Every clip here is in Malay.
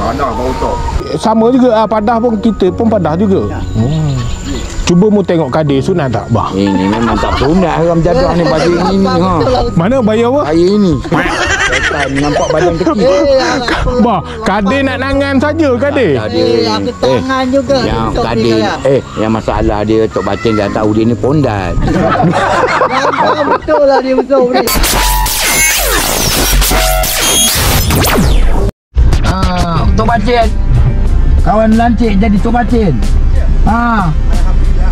Padah baru tok. Sama juga padah pun kita pun padah juga. Cuba mu tengok kadir sunat tak, bah? Ini memang tak sunat orang jadah ni baju ini ha. Mana bayar apa? Saya ini. Nampak badan kecil. Bah, kadir nak nangan saja kadir. Aku tangan juga. Yang kadir. Yang masalah dia Tok Batin dah tahu dia ni pondan. Betul lah dia betul ni. Tok Batin. Kawan lancik jadi Tok Batin.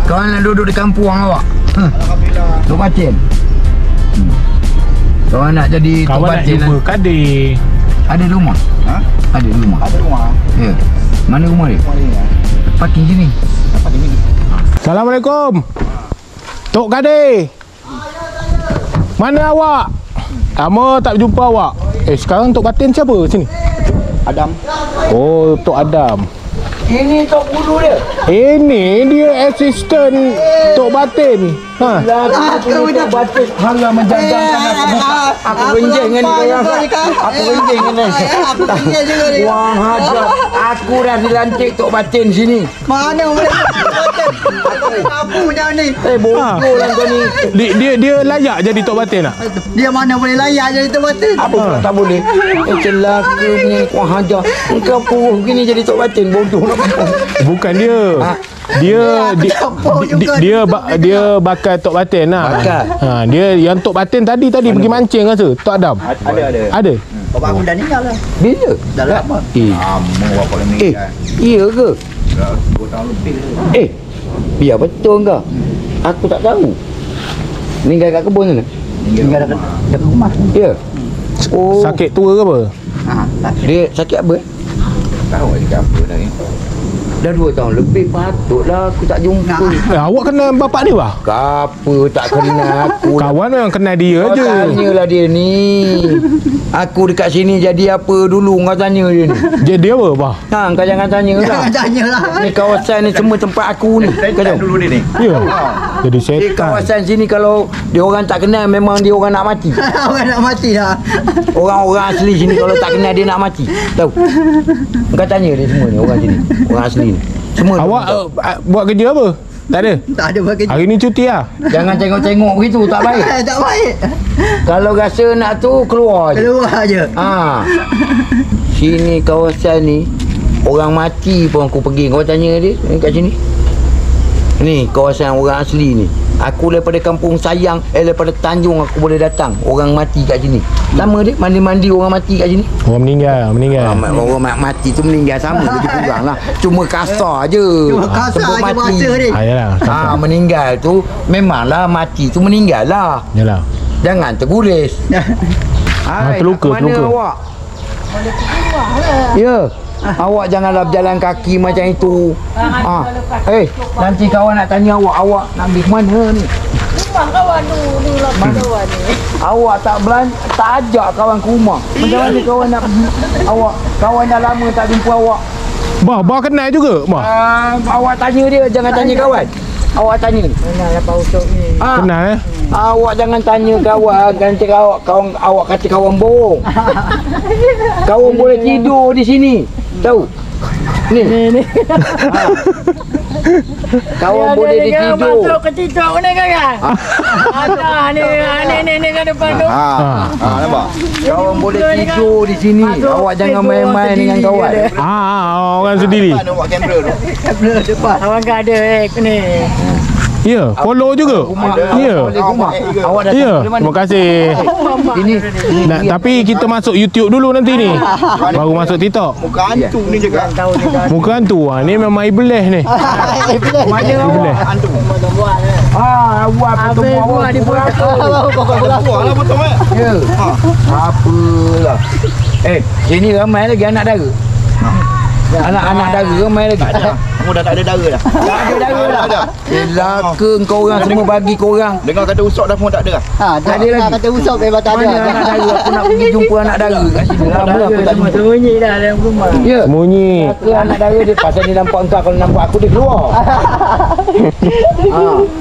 Kawan nak duduk di kampung awak. Alhamdulillah. Tok Batin. Kawan nak jadi Tok Kawan nak Batin. jumpa kadir. Ada rumah? Ha? Ada rumah. Ada rumah. Ya. Mana rumah dia? Parking sini. Assalamualaikum. Tok Kadir. Mana awak? Lama tak jumpa awak. Sekarang Tok Batin siapa sini? Adam. Oh, Tok Adam. Ini Tok Guru dia. Ini dia asisten Tok Batin. Aku Tok Batin hangga menjagangkan aku. Aku renjing dengan dia. Aku renjing dengan dia. Wang hajar. Aku dah dilantik Tok Batin sini. Mana boleh Apa macam ni? Bodoh lah kau ni. Dia layak jadi Tok Batin tak? Dia mana boleh layak jadi Tok Batin? Apa pula tak boleh? Celaka ni Wang hajar. Engkau puruh begini jadi Tok Batin. Bodoh nak. Bukan dia. Dia bakal Tok Batin lah. Bakal? Dia yang Tok Batin tadi pergi mancing rasa. Tok Adam. Ada. Bapak aku dah meninggal lah. Bila? Dah lama. Lama bapak dah meninggal. Iya ke? Dah 2 tahun lebih. Biar betul kau. Aku tak tahu. Meninggal kat kebun sana? Meninggal dekat rumah. Ya. Oh. Sakit tua ke apa? Dia sakit apa? Tahu dia apa dah ni. Dah 2 tahun lebih, patutlah aku tak jumpa. Awak kenal bapak dia bah? Apa tak kenal aku. Kawan memang kenal dia Kau je. tanyalah dia ni. Aku dekat sini jadi apa dulu kau tanya dia ni. Jadi apa bah? Kau jangan tanya lah. Jangan tanya lah. Ni kawasan ni semua tempat aku ni. Kau tahu? Dulu dia ni. Ya. Jadi Di setan. kawasan sini kalau dia orang tak kenal memang dia orang nak mati. Orang nak mati dah. Orang-orang asli sini kalau tak kenal dia nak mati. Tahu? Kau tanya dia semua ni orang sini. Orang asli ni. Semua. Awak buat kerja apa? Tak ada? Tak ada bagi. Hari ni cuti lah? Jangan tengok-tengok begitu, tak baik. Tak baik. Kalau rasa nak tu keluar je. Keluar je. Sini kawasan ni orang mati pun aku pergi. Kau tanya dia kat sini. Ni kawasan orang asli ni. Aku daripada kampung Sayang, daripada Tanjung aku boleh datang. Orang mati kat sini. Sama dia, mandi-mandi orang mati kat sini. Orang meninggal. Orang mati tu meninggal sama lebih kurang lah. Cuma kasar je. Cuma kasar Sebut je mati. bahasa ni. Yalah. Meninggal tu memanglah mati tu meninggal lah. Yalah. Jangan tergulis. Hai, terluka, mana terluka. awak? Ya. Awak janganlah berjalan kaki macam itu. Nanti kawan nak tanya awak nak pergi ke mana ni? Rumah kawan dulu lah kawan ni. Awak tak ajak kawan ke rumah. Macam mana kawan nak pergi? Kawan dah lama tak jumpa awak. Bah kenal juga, bah. Awak tanya dia, jangan tanya kawan. Awak tanya ni. Kenal lah Pak Usok ni. Kenal Awak jangan tanya kawan, nanti awak kata kawan bohong. Kawan boleh tidur di sini. Tahu? Ni. Kawan boleh tidur. Masuk ke TikTok ni kan? Ni kan depan tu. Nampak? Kawan boleh tidur di sini. Awak jangan main-main dengan kawan. Orang sendiri. Mana buat kamera tu? Kamera depan. Awak kan ada ni. Ya, follow juga. Ya. Awak dah Ya, terima kasih. Ini Tapi kita masuk YouTube dulu nanti ni. Baru masuk TikTok. Muka hantu ni juga. Muka hantu ni memang iblis ni. mana awak? Hantu. Awak pertemuan buat di buat. Buah lah betul eh. Ya. Apalah. Sini ramai lagi anak dara. Anak-anak dara ramai lagi. Kamu dah tak ada dara dah. Tak ada dara dah. Celaka kau orang semua bagi kau orang. Dengar kata usok dah pun tak ada. Tak ada lagi. Kata usap memang tak ada. Mana anak dara? Aku nak pergi jumpa anak dara kat sini. Lama aku tak jumpa. Sembunyi dah dalam rumah. Ya. Sembunyi. Anak dara dia pasal dia nampak engkau, kalau nampak aku dia keluar.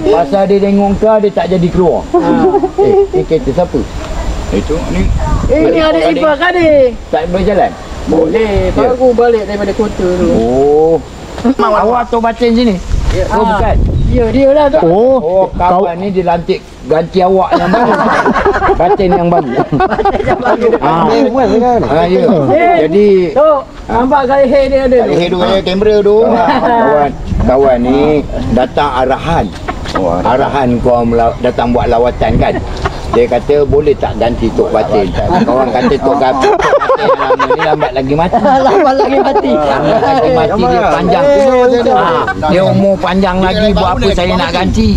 Pasal dia tengok engkau dia tak jadi keluar. Ni kereta siapa? Itu ni. Ini ada Ibu Kadir. Tak boleh jalan. Boleh. Baru balik daripada kota tu. Oh. Awak Tok Batin sini? Oh bukan. Ya, dia lah tu. Oh, kawan ni dia lantik ganti awak yang baru. Batin yang baru. Ya. Jadi Tu, nampak kali hair dia ada tu. Leher tu kaya kamera tu. kawan ni datang arahan. Arahan kau datang buat lawatan kan. Dia kata boleh tak ganti Tok Batin. Kawan kata Tok Batin yang lama ni lambat lagi mati. Lambat lagi mati. Lambat lagi mati dia panjang. Dia umur panjang lagi buat apa saya nak ganti.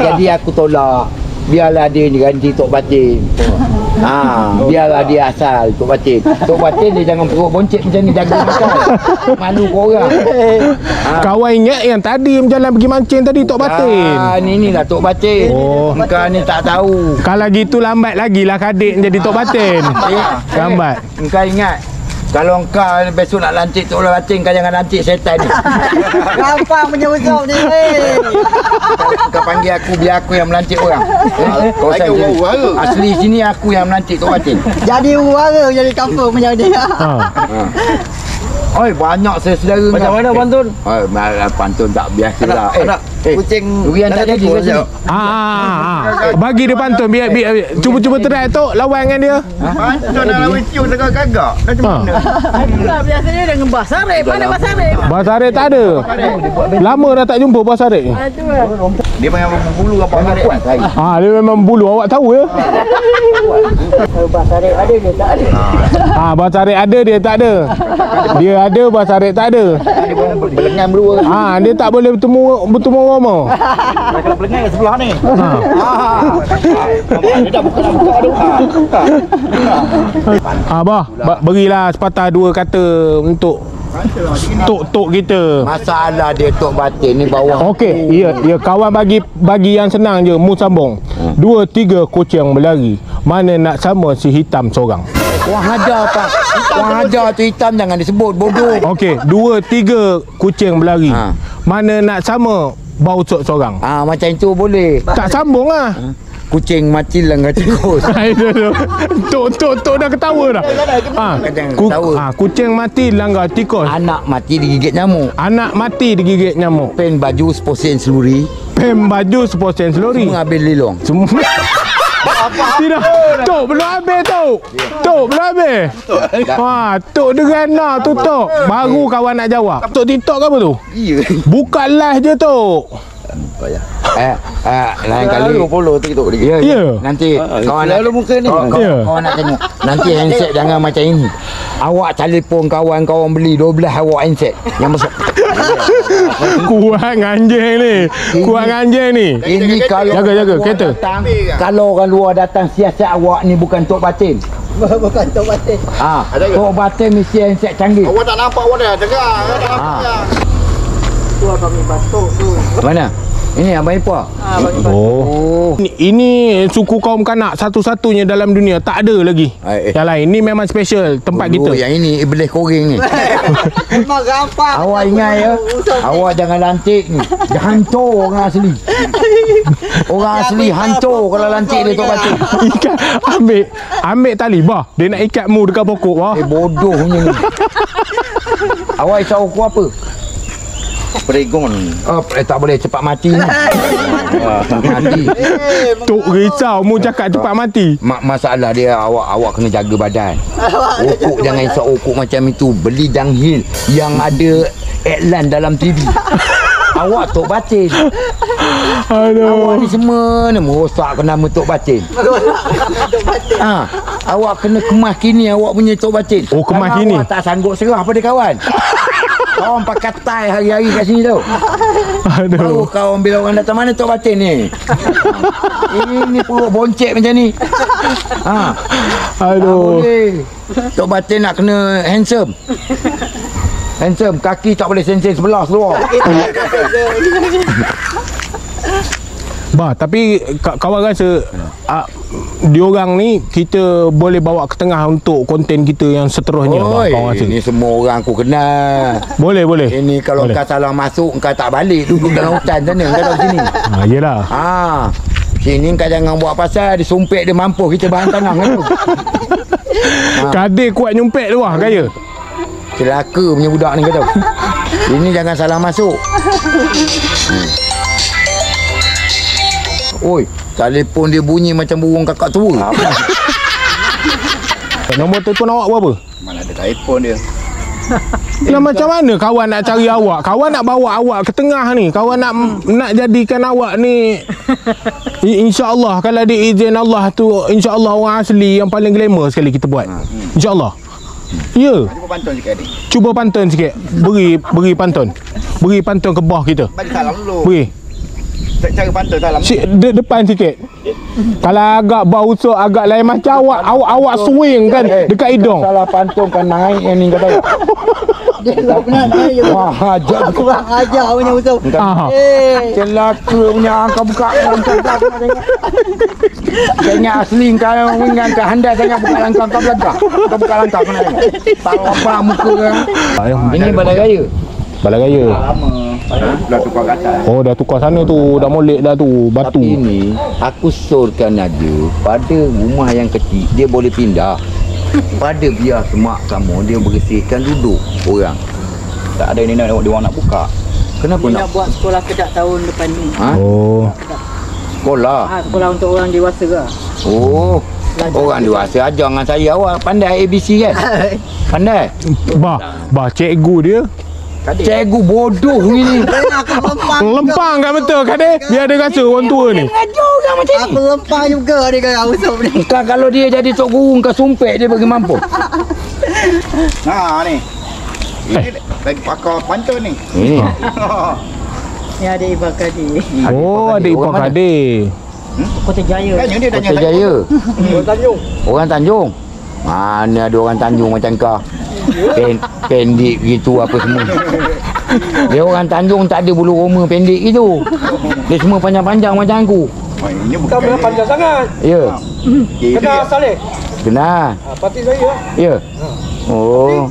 Jadi aku tolak. Biarlah dia ganti Tok Batin. Biarlah dia asal Tok Batin. Tok Batin dia jangan perut boncet macam ni, jaga makan. Malu kau orang. Kawan ingat yang tadi yang berjalan pergi mancing tadi Tok Batin. Ni lah Tok Batin. Engkau ni tak tahu. Kalau gitu lambat lagi lah Kadik jadi Tok Batin. Lambat. Engkau ingat, kalau engkau besok nak lantik Tok Batin, kau jangan lantik setan ni. Gampang punya usap ni. Kau panggil aku, biar aku yang melantik orang. Kau Lagi sini. orang-orang. Asli sini aku yang melantik Tok Batin. Jadi warga jadi kampung punya dia. Oi, banyak saudara. Macam mana pantun? Oi, pantun tak biasalah. Anak kucing durian tak jadi kat sini. Bagi dia pantun biar cuba try Tok lawan dengan dia. Pantun nak lawan cium tengah gagak. Macam mana? Itulah biasanya dengan basarip. Mana basarip? Basarip tak ada. Lama dah tak jumpa Basarip ni. Itu lah. Dia panggil berbulu apa Memang kuat saya. Dia memang bulu, awak tahu ya? Basarip ada ke tak ada? Basarip ada, dia tak ada. Dia ada, Basarip tak ada. Dia berlengan berdua. Dia tak boleh bertemu Roma. Kalau berlengan kat sebelah ni. Dia dah buka tu. Berilah sepatah dua kata untuk Tok kita. Masalah dia Tok Batin ni bawah. Okey, ya kawan bagi yang senang je, mu sambung. 2, 3 kucing berlari. Mana nak sama si hitam seorang? Orang hajar apa? Orang hajar tu hitam jangan disebut, bodoh. Okey, 2, 3 kucing berlari. Mana nak sama bau cok seorang? Macam itu boleh. Tak sambung lah. Kucing mati langgar tikus. Tok dah ketawa dah. Kucing mati langgar tikus. Anak mati digigit nyamuk. Anak mati digigit nyamuk. Pen baju 10 sen seluri. Pem baju 10 sen seluri. Semua habis lilong. Semua. Tidak. Tok belum habis Tok. Tok belum habis. Tok derana tu Tok. Baru kawan nak jawab. Tok TikTok ke apa tu? Ya. Buka live je Tok. Lain kali follow TikTok dia. Ya. Nanti kawan nak muka ni. kawan nak tengok. Nanti handset jangan macam ini. Awak telefon kawan-kawan beli 12 awak handset yang besar. Kuat anjing ni. Kuat anjing ni. Ini kalau Jaga kereta. Kalau orang luar datang siasat awak ni bukan Tok Batin. Bukan Tok Batin. Tok Batin mesti handset canggih. Awak tak nampak awak dah dengar. Tak nampak. Tu kami batuk tu. Mana? Ini Abang Ipah. Oh. Ini suku kaum kanak satu-satunya dalam dunia, tak ada lagi. Yang lain ni memang special tempat kita. Yang ini iblis koreng ni. Memang gampang. Awak ingat ya, awak jangan lantik ni. Dia hancur orang asli. Orang asli hancur kalau lantik dia Tok Batin. Ikat ambil tali bah. Dia nak ikat mu dekat pokok bah. Bodohnya ni. Awak risau aku apa? Pregon. Tak boleh cepat mati ni. Mati. Tok risau mu cakap cepat mati. Masalah dia awak kena jaga badan. Okok jangan isap okok macam itu. Beli Dunhill yang ada iklan dalam TV. Awak Tok Batin. Awak ni semua ni merosakkan nama Tok Batin. Awak kena kemas kini awak punya Tok Batin. Oh, kemas kini. Awak tak sanggup serah pada kawan. Kawan pakai tie hari-hari kat sini tau. Baru kawan bila orang datang, mana Tok Batin ni? Ini perut boncet macam ni. Aduh. Boleh. Tok Batin nak kena handsome. Handsome, kaki tak boleh sensing sebelah seluar. Bah, tapi kawan rasa diorang ni kita boleh bawa ke tengah untuk konten kita yang seterusnya. Kawan rasa. Ini semua orang aku kenal. Boleh. Ini kalau boleh. kau salah masuk, kau tak balik duduk dalam hutan sana, kau tahu sini. Yelah. Sini kau jangan buat pasal disumpit dia mampu kita bahan tanah kan tu. Kadir kuat nyumpet tu lah gaya. Celaka punya budak ni kata. Ini jangan salah masuk. Oi, telefon dia bunyi macam burung kakak tua. Nombor telefon awak berapa? Mana ada telefon dia. Lah macam mana kawan nak cari awak? Kawan nak bawa awak ke tengah ni. Kawan nak jadikan awak ni insya-Allah kalau diizin Allah tu, insya-Allah orang asli yang paling glamour sekali kita buat. Insya-Allah. Ya. Cuba pantun sikit adik. Cuba pantun sikit. Beri pantun. Beri pantun ke bawah kita. Bagi salam dulu. Beri. Cara pantun salam. Depan sikit. Kalau agak bau usuk agak lain macam awak swing kan dekat hidung. Salah pantun kan naik yang ni kata. Dia tak pernah naik. Wah, ajar Kurang ajar punya usuk. celaka punya kau buka langkah kau tengok. Kayaknya asli kau wingan ke handai sangat buka langkah kau belakang. Kau buka langkah kau nak tengok. Tak apa muka kan. Ini balai raya. Balai raya. Lama. Dah tukar kata. Oh dah tukar sana tu, dah molek dah tu, batu. Tapi ni aku sorkan aja pada rumah yang kecil dia boleh pindah. Pada biar semak kamu dia bersihkan duduk orang. Tak ada ni nak dia orang nak buka. Kenapa Dia nak? nak buat sekolah kedak tahun depan ni. Ha? Oh. Sekolah. Sekolah untuk orang dewasa ke? Oh. Orang dewasa ajar dengan saya awak pandai ABC kan? Pandai. Bah cikgu dia Cikgu bodoh ni. lempang kan betul kan dia? Biar dia rasa orang tua ni. Aku lempang juga dia kau usuk ni. Kan kalau dia jadi tok guru kau sumpek dia bagi mampu. Ha ni. Ini lagi pakar pantun ni. Ini. Ni ada Ibang Kadir. Oh ada Ipah Orang mana? Kadir. Kota Jaya. Tanya dia tanya Kota Jaya. Orang Tanjung. Orang Tanjung. Mana ada orang Tanjung macam kau. Pendek gitu apa semua. Dia orang Tanjung tak ada bulu roma pendek gitu. Dia semua panjang-panjang macam aku. Ini bukan Panjang sangat. Ya. Kenal Saleh. Kenal. Parti saya. Ya. Oh.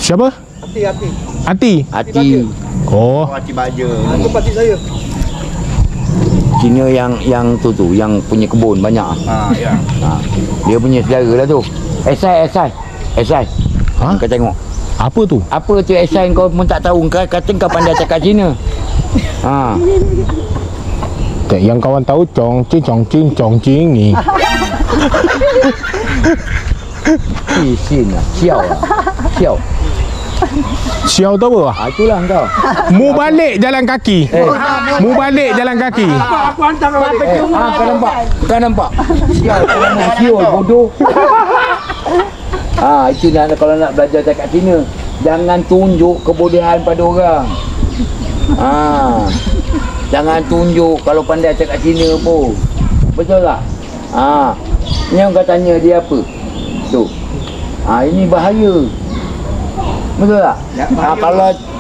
Siapa? Hati-hati. Ati. Hati. Oh. Hati baja. Itu parti saya. Cina yang tu yang punya kebun banyak. Ha ya. Ha. Dia punya saudara lah tu. Esai. Ha? Kau tengok. Apa tu? Apa tu Esai kau pun tak tahu. Kau kata kau pandai cakap Cina. Ha. Yang kawan tahu cong cing ni. Sin lah. Siau. Siau tu apa? Ha, itulah kau. Mu balik jalan kaki. Mu balik jalan kaki. Aku hantar kau balik. Kau nampak? Siau bodoh. Itu nak kalau nak belajar cakap Cina, jangan tunjuk kebodohan pada orang. Jangan tunjuk kalau pandai cakap Cina pun. Betul tak? Ni orang tanya dia apa? Tu. Ini bahaya. Betul tak? Ya,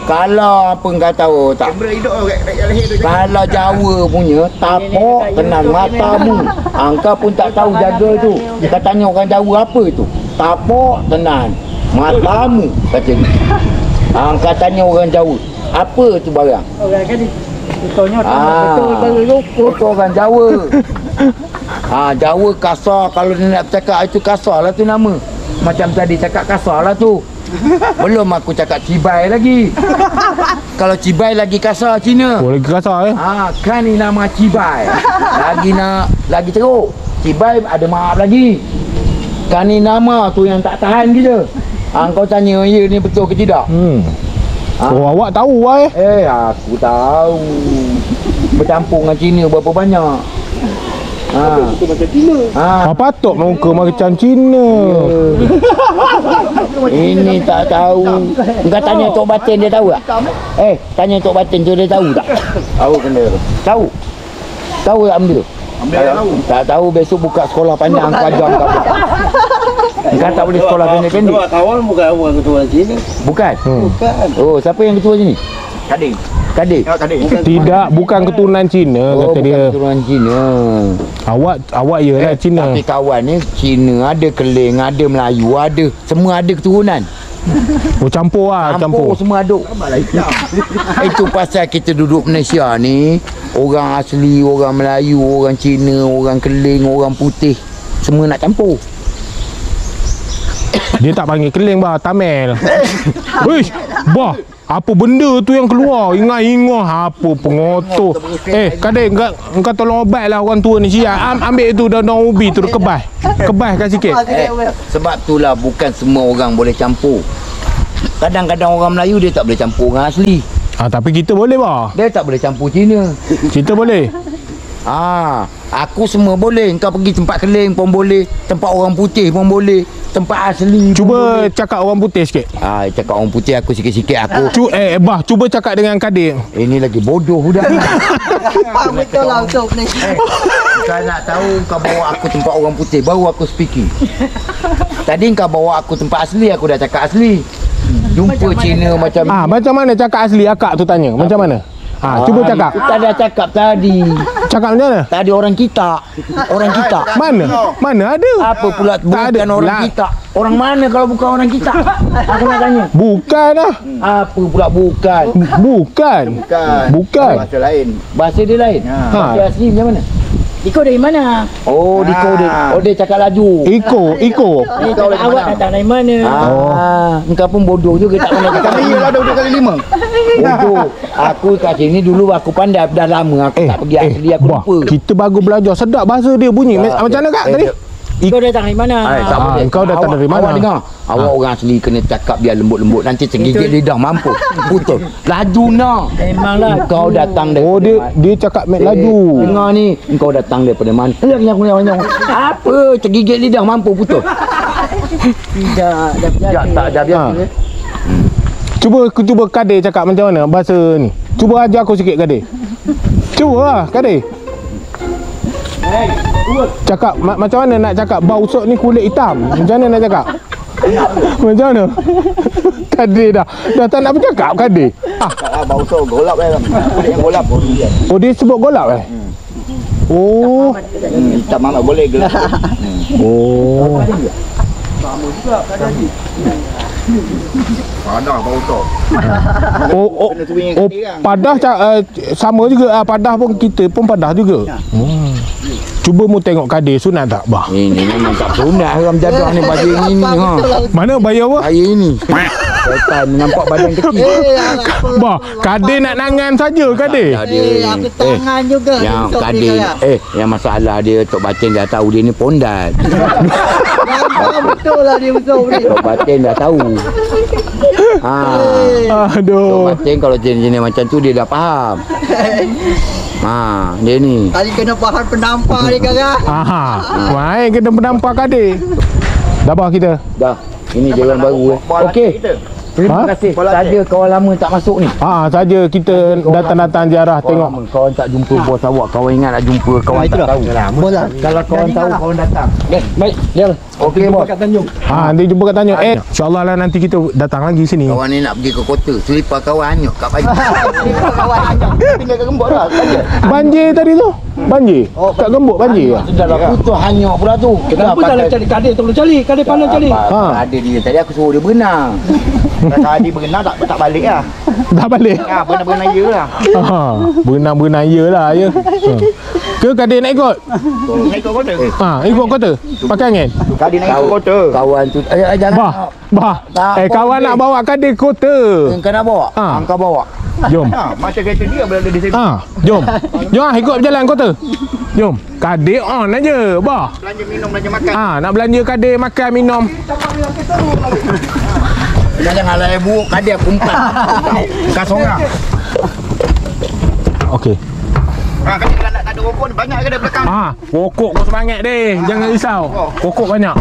kalau apa kau tahu tak? Kamera hidup kat leher tu. Kalau Jawa punya tapok tenang matamu. Angka pun tak tahu jaga tu. Kau tanya orang Jawa apa tu? Tapok tenang matamu kata ni. Angka tanya orang Jawa. Apa tu barang? Orang kan Contohnya betul baru lupa. Itu orang Jawa. Jawa kasar. Kalau dia nak bercakap itu kasar lah tu nama. Macam tadi cakap kasar lah tu. Belum aku cakap cibai lagi. Kalau cibai lagi kasar Cina. Oh lagi kasar Kan ni nama cibai. Lagi teruk. Cibai ada maaf lagi. Kan ni nama tu yang tak tahan kita. Kau tanya ya ni betul ke tidak? Oh awak tahu Aku tahu. Bercampur dengan Cina berapa banyak. Itu macam Cina. Apa patut muka macam Cina. Ini tak tahu. Engkau tanya Tok Batin dia tahu tak? Tanya Tok Batin tu dia tahu tak? Tahu benda tu. Tahu. Tahu tak benda tu? Tak tahu besok buka sekolah panjang kau ajar kau. Engkau tak boleh sekolah pendek-pendek. Kawan bukan orang ketua Cina. Bukan? Bukan. Oh, siapa yang ketua sini? Kadir. Kadir. Tidak, bukan keturunan Cina kata bukan dia. keturunan Cina. Awak ialah Cina. Tapi kawan ni Cina ada, Keling ada, Melayu ada, semua ada keturunan. Oh campur lah, campur. Semua aduk. Itu pasal kita duduk Malaysia ni, orang asli, orang Melayu, orang Cina, orang Keling, orang putih, semua nak campur. Dia tak panggil keling bah, tamel. Wish, bah. Apa benda tu yang keluar? Ingah-ingah apa pengotor. Kadek engkau tolong obat lah orang tua ni. Siap ambil tu daun ubi tu kebas. Kebaskan sikit. Sebab itulah bukan semua orang boleh campur. Kadang-kadang orang Melayu dia tak boleh campur orang asli. Tapi kita boleh bah. Dia tak boleh campur Cina. Kita boleh. Aku semua boleh. Kau pergi tempat keling pun boleh, tempat orang putih pun boleh, tempat asli cuba cakap orang putih sikit. Cakap orang putih aku sikit-sikit aku. Bah, cuba cakap dengan Kadir. Ini lagi bodoh budak ni. Betul lah untuk ni. Kau nak tahu kau bawa aku tempat orang putih baru aku speaking. Tadi kau bawa aku tempat asli aku dah cakap asli. Jumpa Cina macam macam mana cakap asli akak tu tanya? Macam mana? Cuba cakap. Kita dah cakap tadi. Cakap macam mana? Tadi orang kita. Orang kita. Mana? Mana ada? Apa pula bukan orang kita? Orang mana kalau bukan orang kita? Aku nak tanya. Bukan lah. Apa pula bukan? Bukan. Bahasa lain. Bahasa dia lain. Bahasa asli macam mana? Iko dari mana? Oh, Diko dia. Oh, dia cakap laju. Iko. Awak datang dari mana? Engkau pun bodoh juga tak pernah cakap. Kali lah dah kali 5. Bodoh. Aku kat sini dulu aku pandai dah lama aku tak pergi asli aku lupa. Kita bagus belajar sedap bahasa dia bunyi. Macam mana kak tadi? Iko datang dari mana? Tak boleh. Kau datang dari mana? Awak dengar. Awak orang asli kena cakap biar lembut-lembut. Nanti tergigit lidah mampu. Putus. Laju nak. Memanglah. Kau datang dari dia cakap laju. Dengar ni. Kau datang daripada mana? Apa? Tergigit lidah mampu putus. Tidak. Dah biasa. Cuba Kadir cakap macam mana bahasa ni. Cuba ajar aku sikit Kadir. Cuba lah Kadir. Cakap macam mana nak cakap bau usuk ni kulit hitam. Macam mana nak cakap? Macam mana? Kadir dah tak nak bercakap Kadir. Bau usuk golap kulit yang golap. Oh dia sebut golap Oh. Tak mamak boleh gelap. Oh. Padah bau usuk. Padah sama juga padah pun kita pun padah juga. Cuba mu tengok Kadir sunat tak bah? Ini memang tak sunat orang jadah ni baju yang ini Mana bayar apa? Saya ini. Setan nampak badan kecil. Bah, Kadir nak nangan saja Kadir. Aku tangan juga. Yang Kadir yang masalah dia Tok Batin dah tahu dia ni pondan. Betul lah dia betul ni. Tok Batin dah tahu. Tok Aduh. Batin kalau jenis-jenis macam tu dia dah faham. Dia ni. Tadi kena bahan penampak ni kakak. Main kena penampak Kadir. Dah bah kita. Dah. Ini jalan baru Okey. Terima kasih. Saja kawan lama tak masuk ni. Saja kita datang-datang ziarah tengok. Kawan tak jumpa bos awak, kawan ingat nak jumpa kawan tak tahu. Kalau kawan tahu kawan datang. Baik, jalan. Okey bos. Nanti jumpa kat Tanjung. InsyaAllah lah nanti kita datang lagi sini. Kawan ni nak pergi ke kota, selipar kawan hanyut kat pagi. Tinggal kat Gembok lah. Banjir tadi tu. Banjir. Kat Gembok banjir. Sudahlah putus hanyut pula tu. Kenapa tak nak cari Kadir tolong cari? Kadir pandai cari. Ada dia tadi aku suruh dia berenang. Tadi berenang tak balik lah. Dah balik. Berenang ya lah. Berenang ya lah ya. Ke Kadir nak ikut? Nak ikut kota. Ikut kota. Pakai angin. Kadir nak ikut kota. Kawan tu jangan. Bah. Kawan nak bawa Kadir kota. Kau nak bawa? Kau bawa. Jom. Macam kereta dia berada di sini. Jom. Jom ikut berjalan kota. Jom. Kadir on aja. Bah. Belanja minum, belanja makan. Nak belanja Kadir makan minum. Jangan lah buruk Kadir aku empat. Kau seorang. Okey. Kalau nak ada rokok banyak ke ada belakang? Pokok kau semangat deh. Jangan risau. Pokok banyak.